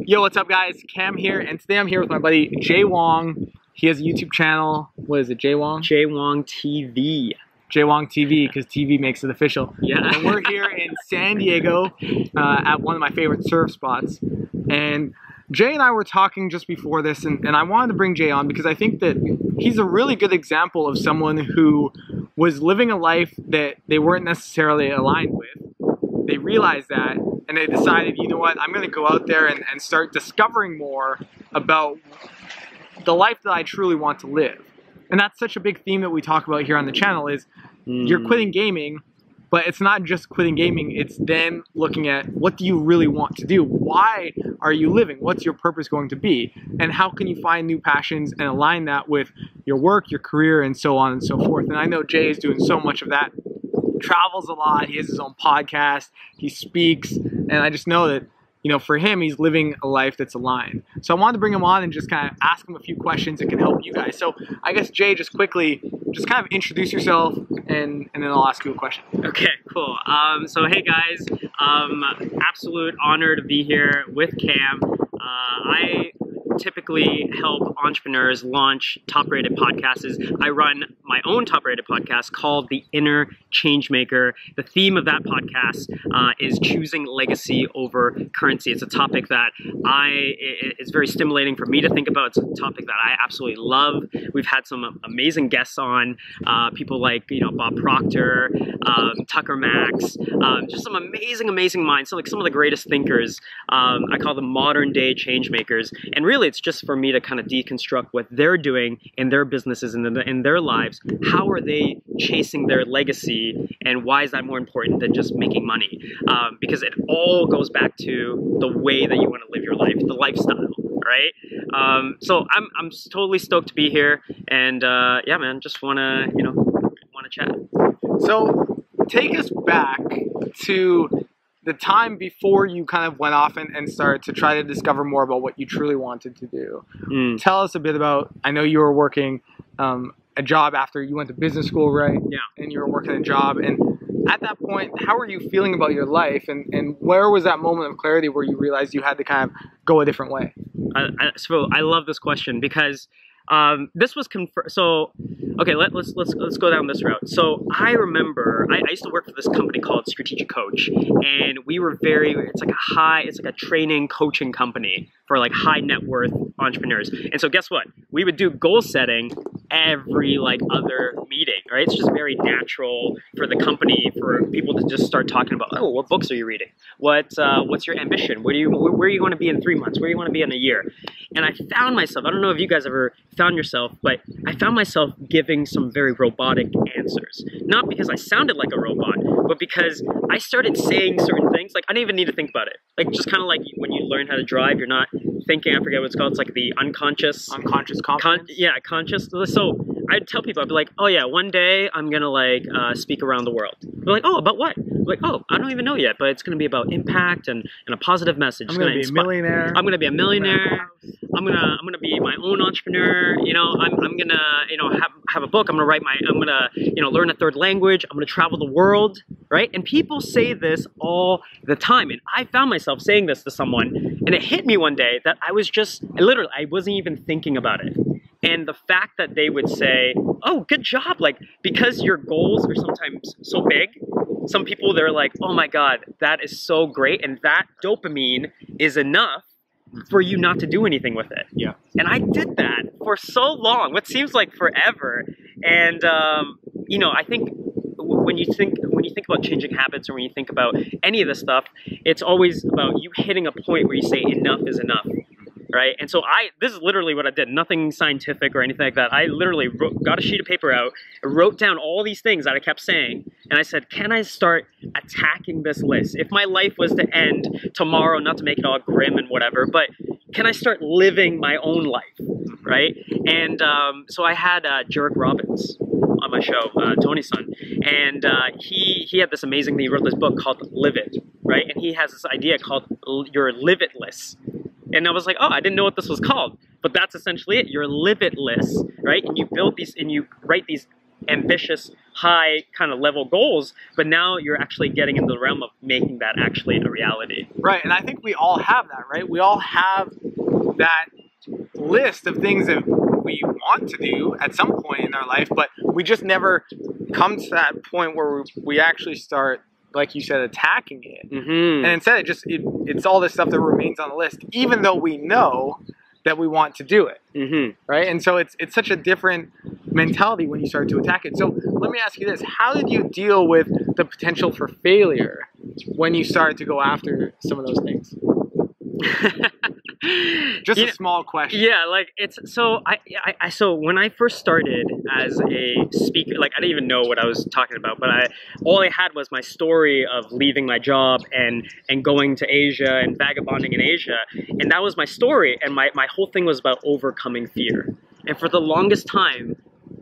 Yo, what's up guys? Cam here, and today I'm here with my buddy Jay Wong. He has a YouTube channel. What is it, Jay Wong? Jay Wong TV. Jay Wong TV, because TV makes it official. Yeah. And we're here in San Diego at one of my favorite surf spots. And Jay and I were talking just before this, and I wanted to bring Jay on because I think that he's a really good example of someone who was living a life that they weren't necessarily aligned with. They realized that, and they decided, you know what, I'm going to go out there and start discovering more about the life that I truly want to live. And that's such a big theme that we talk about here on the channel is you're quitting gaming, but it's not just quitting gaming, it's then looking at what do you really want to do? Why are you living? What's your purpose going to be? And how can you find new passions and align that with your work, your career, and so on and so forth. And I know Jay is doing so much of that. Travels a lot, he has his own podcast, he speaks, and I just know that, you know, for him, he's living a life that's aligned. So I wanted to bring him on and just kind of ask him a few questions that can help you guys. So I guess, Jay, just quickly, just kind of introduce yourself, and then I'll ask you a question. Okay, cool. So hey guys, absolute honor to be here with Cam. I typically help entrepreneurs launch top-rated podcasts. I run my own top-rated podcast called The Inner Changemaker. The theme of that podcast is choosing legacy over currency. It's a topic that it's very stimulating for me to think about. It's a topic that I absolutely love. We've had some amazing guests on, people like, you know, Bob Proctor, Tucker Max, just some amazing minds. So like some of the greatest thinkers. I call them modern day change makers. And really it's just for me to kind of deconstruct what they're doing in their businesses and in their lives. How are they chasing their legacy, and why is that more important than just making money? Because it all goes back to the way that you want to live your life, the lifestyle, right? So I'm totally stoked to be here, and yeah, man, just wanna chat. So take us back to the time before you kind of went off and started to try to discover more about what you truly wanted to do. Tell us a bit about, I know you were working a job after you went to business school, right? Yeah. And you were working a job, and at that point, how were you feeling about your life, and where was that moment of clarity where you realized you had to kind of go a different way? So I love this question because this was so okay, let's go down this route. So I remember I used to work for this company called Strategic Coach, and we were it's like a training coaching company for like high net worth entrepreneurs. And so guess what? We would do goal setting every like other meeting, right? It's just very natural for the company for people to just start talking about, oh, what books are you reading? What's your ambition? Where are you going to be in 3 months? Where are you going to be in a year? And I found myself, I don't know if you guys ever found yourself, but I found myself giving some very robotic answers. Not because I sounded like a robot, but because I started saying certain things, like I didn't even need to think about it. Like just kind of like when you learn how to drive, you're not thinking, I forget what it's called, it's like the unconscious confidence. Conscious. So I'd tell people, I'd be like, oh yeah, one day I'm gonna like speak around the world. They're like, oh, about what? Like, oh, I don't even know yet, but it's gonna be about impact and a positive message. I'm gonna be a millionaire. I'm gonna be a millionaire. I'm gonna be my own entrepreneur. You know, I'm gonna, you know, have a book. I'm gonna learn a third language. I'm gonna travel the world, right? And people say this all the time, and I found myself saying this to someone, and it hit me one day that I wasn't even thinking about it. And the fact that they would say, oh, good job, like, because your goals are sometimes so big, some people, they're like, oh my God, that is so great. And that dopamine is enough for you not to do anything with it. Yeah. And I did that for so long, what seems like forever. And, you know, I think when you think about changing habits, or when you think about any of this stuff, it's always about you hitting a point where you say enough is enough. Right? And so this is literally what I did, nothing scientific or anything like that. I literally got a sheet of paper out, wrote down all these things that I kept saying, and I said, can I start attacking this list? If my life was to end tomorrow, not to make it all grim and whatever, but can I start living my own life, right? And so I had Jerick Robbins on my show, Tony's son, and he had this amazing thing. He wrote this book called Live It, right? And he has this idea called your Live It list. And I was like, oh, I didn't know what this was called. But that's essentially it. Your Live It list, right? And you build these, and you write these ambitious, high kind of level goals, but now you're actually getting into the realm of making that actually a reality. Right, and I think we all have that, right? We all have that list of things that we want to do at some point in our life, but we just never come to that point where we actually start, like you said, attacking it. Mm-hmm. And instead, it's all this stuff that remains on the list, even though we know that we want to do it, Mm-hmm. right? And so it's such a different mentality when you start to attack it. So let me ask you this: how did you deal with the potential for failure when you started to go after some of those things? Just a small question. Yeah, like it's so so when I first started as a speaker, like I didn't even know what I was talking about, but all I had was my story of leaving my job and going to Asia and vagabonding in Asia, and that was my story, and my whole thing was about overcoming fear. And for the longest time,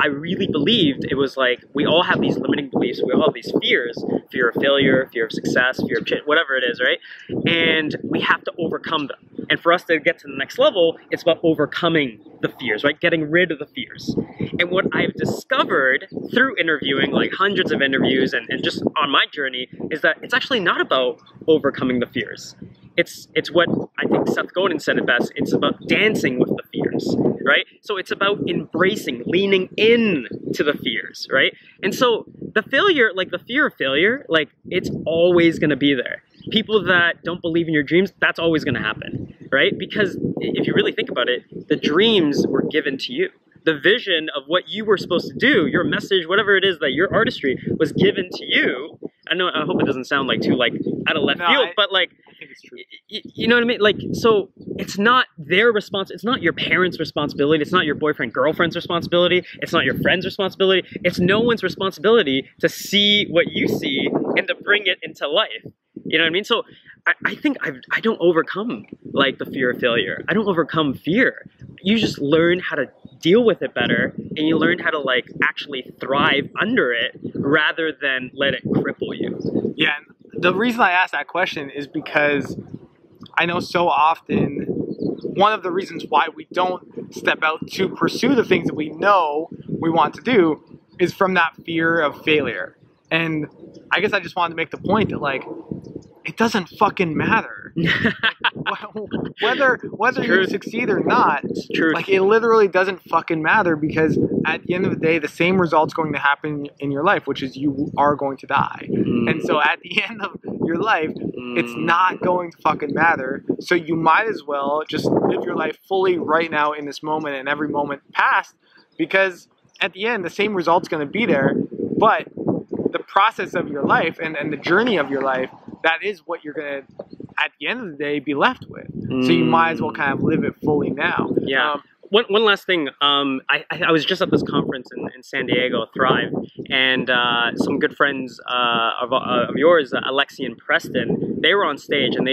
I really believed it was like we all have these limiting beliefs, we all have these fears, fear of failure, fear of success, fear of whatever it is, right? And we have to overcome them. And for us to get to the next level, it's about overcoming the fears, right? Getting rid of the fears. And what I've discovered through interviewing, like hundreds of interviews and just on my journey, is that it's actually not about overcoming the fears. It's what I think Seth Godin said it best. It's about dancing with the fears, right? So it's about embracing, leaning in to the fears, right? And so the failure, like the fear of failure, like it's always going to be there. People that don't believe in your dreams, that's always going to happen, right? Because if you really think about it, the dreams were given to you. The vision of what you were supposed to do, your message, whatever it is that your artistry was given to you. I hope it doesn't sound like too like out of left field, but like, I think it's true. You know what I mean? Like, so it's not their it's not your parents' responsibility. It's not your boyfriend, girlfriend's responsibility. It's not your friend's responsibility. It's no one's responsibility to see what you see and to bring it into life. You know what I mean? So I think I don't overcome like the fear of failure. I don't overcome fear. You just learn how to deal with it better, and you learn how to like actually thrive under it rather than let it cripple you. Yeah, and the reason I asked that question is because I know so often one of the reasons why we don't step out to pursue the things that we know we want to do is from that fear of failure. And I guess I just wanted to make the point that like it doesn't fucking matter. whether you succeed or not, like it literally doesn't fucking matter, because at the end of the day, the same result's going to happen in your life, which is you are going to die. And so at the end of your life, it's not going to fucking matter. So you might as well just live your life fully right now in this moment and every moment past, because at the end, the same result's going to be there, but the process of your life and the journey of your life, that is what you're going to, at the end of the day, be left with. So you might as well kind of live it fully now. Yeah. One last thing. I was just at this conference in San Diego, Thrive, and some good friends of yours, Alexi and Preston, they were on stage, and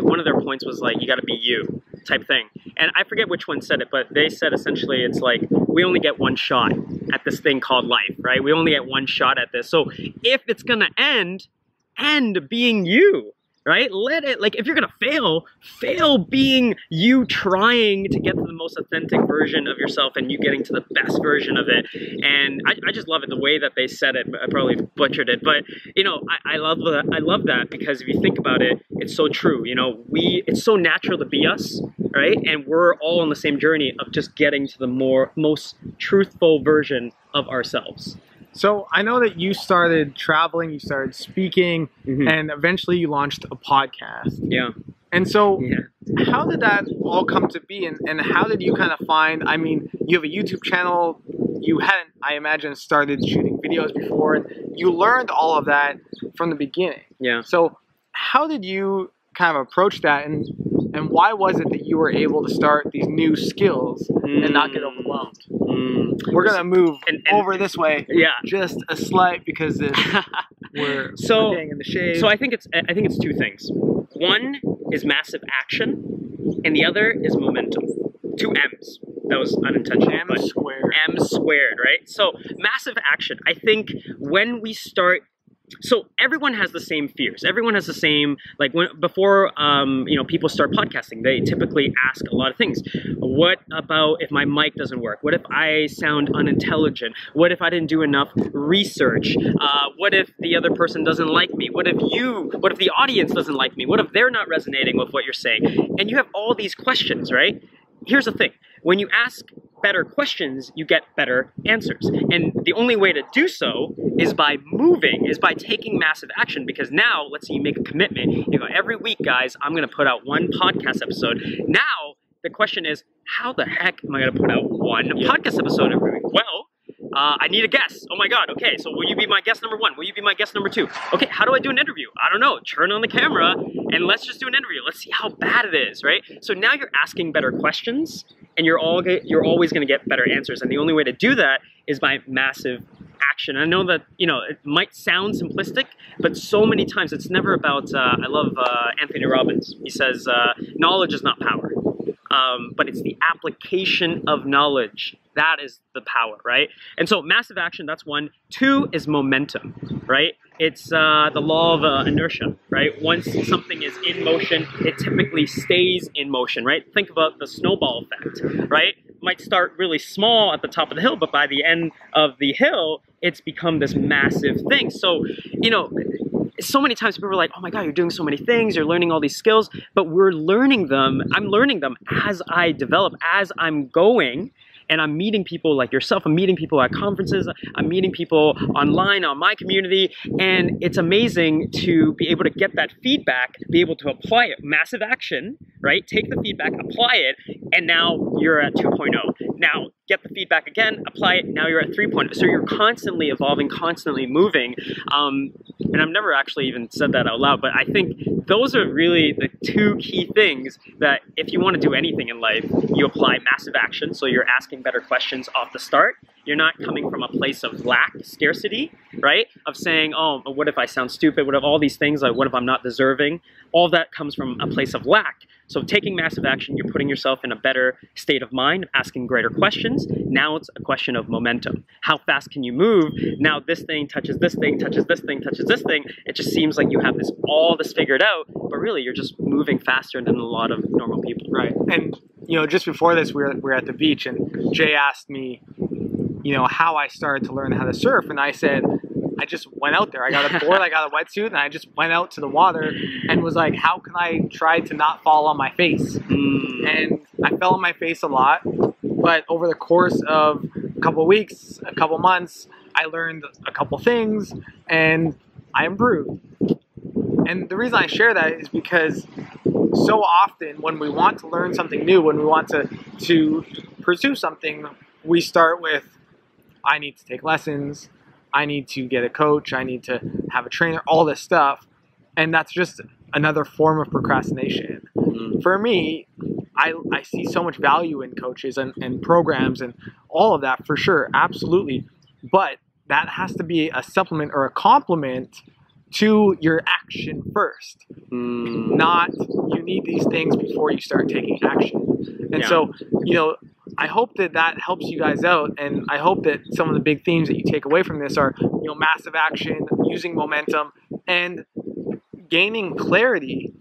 one of their points was like, you got to be you type thing. And I forget which one said it, but they said essentially it's like, we only get one shot at this thing called life, right? We only get one shot at this. So if it's going to end being you, right? Let it, like, if you're gonna fail being you, trying to get to the most authentic version of yourself and you getting to the best version of it. And I just love it, the way that they said it. I probably butchered it, but you know, I love that because if you think about it, it's so true. You know, it's so natural to be us, right? And we're all on the same journey of just getting to the most truthful version of ourselves. So I know that you started traveling, you started speaking, and eventually you launched a podcast. Yeah. And so how did that all come to be, and how did you kind of find, I mean, you have a YouTube channel, you hadn't, I imagine, started shooting videos before, and you learned all of that from the beginning. Yeah. So how did you kind of approach that, and why was it that you were able to start these new skills and not get overwhelmed? We're gonna move over this way, just a slight, because we're getting in the shade. So I think it's two things. One is massive action, and the other is momentum. Two M's. That was unintentional. M squared. M squared, right? So massive action. I think when we start So everyone has the same fears. Everyone has the same, like before people start podcasting, they typically ask a lot of things. What about if my mic doesn't work? What if I sound unintelligent? What if I didn't do enough research? What if the other person doesn't like me? What if the audience doesn't like me? What if they're not resonating with what you're saying? And you have all these questions, right? Here's the thing. When you ask better questions, you get better answers. And the only way to do so is by moving, is by taking massive action. Because now, let's say you make a commitment. You go, every week, guys, I'm going to put out one podcast episode. Now, the question is, how the heck am I going to put out one podcast episode every week? Well, I need a guest. Oh my God. Okay, so will you be my guest number 1? Will you be my guest number 2? Okay, how do I do an interview? I don't know. Turn on the camera and let's just do an interview. Let's see how bad it is, right? So now you're asking better questions and you're always going to get better answers. And the only way to do that is by massive action. I know that, it might sound simplistic, but so many times it's never about, I love Anthony Robbins. He says, knowledge is not power. But it's the application of knowledge. That is the power, right? And so massive action, that's 1. 2 is momentum, right? It's the law of inertia, right? Once something is in motion, it typically stays in motion, right? Think about the snowball effect, right? Might start really small at the top of the hill, but by the end of the hill, it's become this massive thing. So, so many times people are like, oh my God, you're doing so many things, you're learning all these skills, but we're learning them, I'm learning them as I develop, as I'm going, and I'm meeting people like yourself, I'm meeting people at conferences, I'm meeting people online on my community, and it's amazing to be able to get that feedback, be able to apply it, massive action, right? Take the feedback, apply it, and now you're at 2.0. Now, get the feedback again, apply it, now you're at 3.0. So you're constantly evolving, constantly moving. And I've never actually even said that out loud, but I think those are really the 2 key things that if you want to do anything in life, you apply massive action. So you're asking better questions off the start. You're not coming from a place of lack, scarcity, right? Of saying, oh, what if I sound stupid? What if all these things, like what if I'm not deserving? All that comes from a place of lack. So taking massive action, you're putting yourself in a better state of mind, asking greater questions. Now it's a question of momentum. How fast can you move? Now this thing touches this thing, touches this thing, touches this thing. It just seems like you have all this figured out, but really you're just moving faster than a lot of normal people. Right. And, just before this, we were at the beach and Jay asked me, how I started to learn how to surf. And I said, I just went out there. I got a board, I got a wetsuit, and I just went out to the water and was like, how can I try to not fall on my face? And I fell on my face a lot, but over the course of a couple weeks, a couple months, I learned a couple things and I improved. And the reason I share that is because so often when we want to learn something new, when we want to pursue something, we start with, I need to take lessons, I need to get a coach, I need to have a trainer, all this stuff. And that's just another form of procrastination. For me, I see so much value in coaches and programs and all of that for sure, absolutely. But that has to be a supplement or a complement to your action first. Not, you need these things before you start taking action. And so, I hope that helps you guys out, and I hope that some of the big themes that you take away from this are, massive action, using momentum, and gaining clarity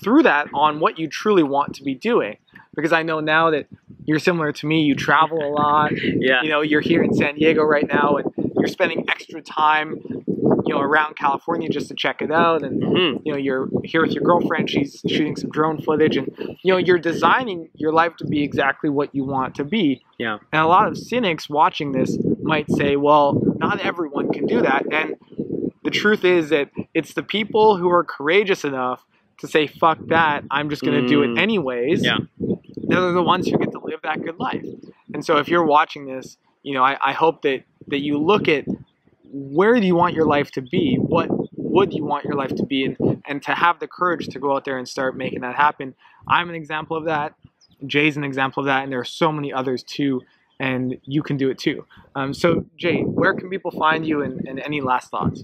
through that on what you truly want to be doing. Because I know now that you're similar to me, you travel a lot. You're here in San Diego right now, and you're spending extra time around California just to check it out, and you're here with your girlfriend, she's shooting some drone footage, and you're designing your life to be exactly what you want to be. And a lot of cynics watching this might say, well, not everyone can do that. And the truth is that it's the people who are courageous enough to say, fuck that, I'm just going to do it anyways. They're the ones who get to live that good life. And so if you're watching this, I hope that you look at, where do you want your life to be? What would you want your life to be? And to have the courage to go out there and start making that happen. I'm an example of that. Jay's an example of that. And there are so many others too. And you can do it too. So Jay, where can people find you, and any last thoughts?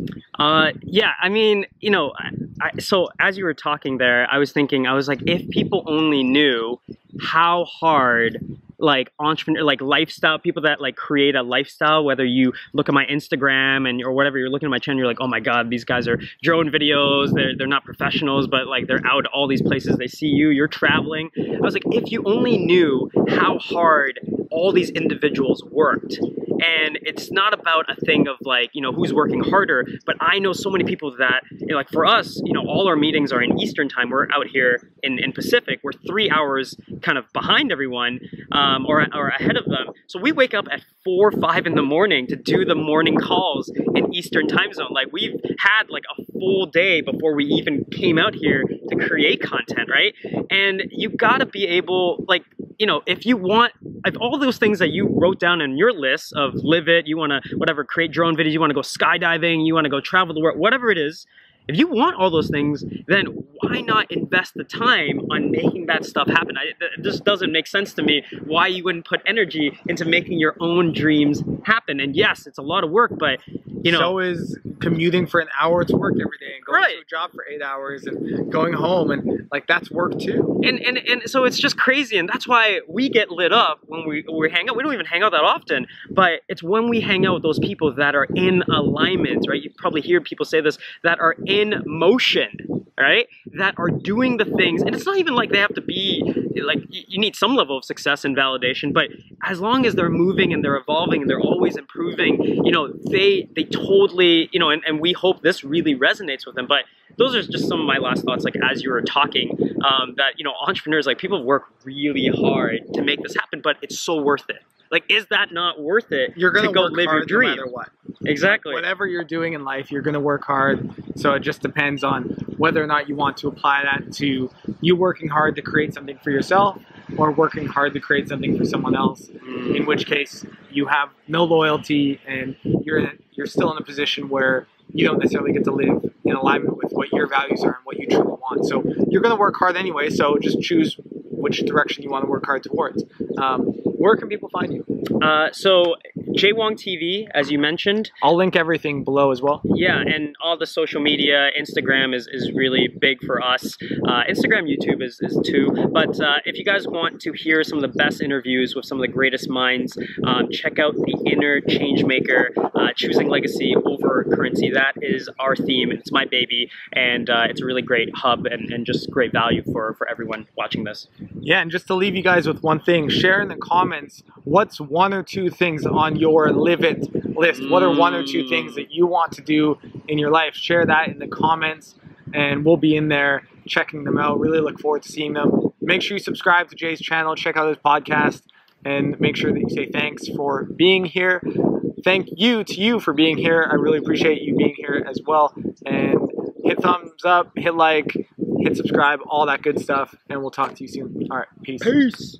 So as you were talking there, I was like, if people only knew how hard like entrepreneur, like lifestyle people that like create a lifestyle. Whether you look at my Instagram or whatever, you're looking at my channel, you're like, oh my god, these guys are drone videos. They're not professionals, but like they're out all these places. They see you. You're traveling. I was like, if you only knew how hard all these individuals worked. And it's not about a thing of like, you know, who's working harder, but I know so many people that, you know, like for us, you know, all our meetings are in Eastern time. We're out here in Pacific. We're 3 hours kind of behind everyone, or ahead of them. So we wake up at 4 or 5 in the morning to do the morning calls in Eastern time zone. Like we've had like a full day before we even came out here to create content, right? And you gotta be able, like, you know, if all those things that you wrote down in your list of live it, you want to whatever, create drone videos, you want to go skydiving, you want to go travel the world, whatever it is, if you want all those things, then why not invest the time on making that stuff happen? It just doesn't make sense to me why you wouldn't put energy into making your own dreams happen. And yes, it's a lot of work, but you know, so is commuting for an hour to work every day and going to a job for 8 hours and going home, and like that's work too. And so it's just crazy, and that's why we get lit up when we hang out. We don't even hang out that often, but it's when we hang out with those people that are in alignment, right? You probably hear people say this, that are in motion, right? That are doing the things, and it's not even like they have to be like, you need some level of success and validation, but as long as they're moving and they're evolving and they're always improving, you know, they totally, you know, and we hope this really resonates with them. But those are just some of my last thoughts, like as you were talking, that, you know, entrepreneurs, like people work really hard to make this happen, but it's so worth it. Like, is that not worth it? You're gonna go work live hard your dream? No matter what. Exactly. Whatever you're doing in life, you're gonna work hard. So it just depends on whether or not you want to apply that to you working hard to create something for yourself, or working hard to create something for someone else. In which case, you have no loyalty, and you're still in a position where you don't necessarily get to live in alignment with what your values are and what you truly want. So you're gonna work hard anyway. So just choose which direction you want to work hard towards. Where can people find you? So Jay Wong TV, as you mentioned. I'll link everything below as well. Yeah, and all the social media, Instagram is really big for us. Instagram, YouTube is too. But if you guys want to hear some of the best interviews with some of the greatest minds, check out The Inner Changemaker, Choosing Legacy Over Currency. That is our theme. It's my baby, and it's a really great hub and just great value for everyone watching this. Yeah, and just to leave you guys with one thing, share in the comments what's 1 or 2 things on your live it list. What are 1 or 2 things that you want to do in your life? Share that in the comments, and we'll be in there checking them out. Really look forward to seeing them. Make sure you subscribe to Jay's channel, check out his podcast, and make sure that you say thanks for being here. Thank you to you for being here. I really appreciate you being here as well. And hit thumbs up, hit like, hit subscribe, all that good stuff, and we'll talk to you soon. All right, peace. Peace.